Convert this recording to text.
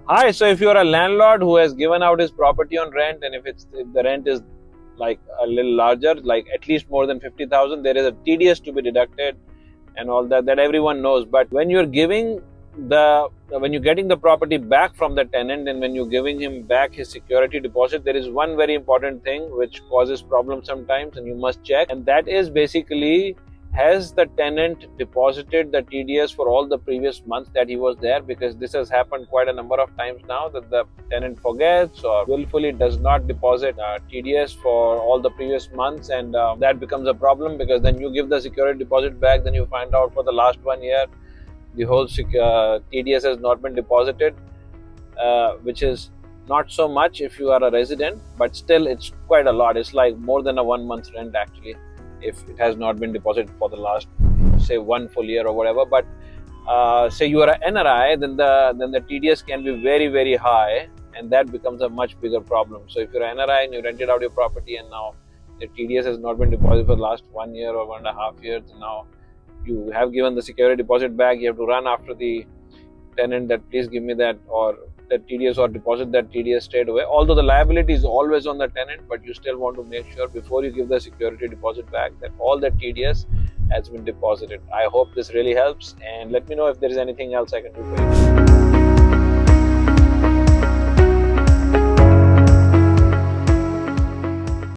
Hi, so if you're a landlord who has given out his property on rent, and if the rent is like a little larger, like at least more than 50,000, there is a TDS to be deducted and all that everyone knows. But when you're getting the property back from the tenant and when you're giving him back his security deposit, there is one very important thing which causes problems sometimes, and you must check, and that is basically, has the tenant deposited the TDS for all the previous months that he was there? Because this has happened quite a number of times now, that the tenant forgets or willfully does not deposit TDS for all the previous months, and that becomes a problem, because then you give the security deposit back, then you find out for the last 1 year the whole TDS has not been deposited, which is not so much if you are a resident, but still it's quite a lot. It's like more than a 1 month's rent actually, if it has not been deposited for the last, say, one full year or whatever. But say you are an NRI, then the TDS can be very, very high, and that becomes a much bigger problem. So if you're an NRI and you rented out your property and now the TDS has not been deposited for the last 1 year or 1.5 years, and now you have given the security deposit back, you have to run after the tenant that please give me that, or that TDS, or deposit that TDS straight away. Although the liability is always on the tenant, but you still want to make sure before you give the security deposit back that all the TDS has been deposited. I hope this really helps, and let me know if there is anything else I can do for you.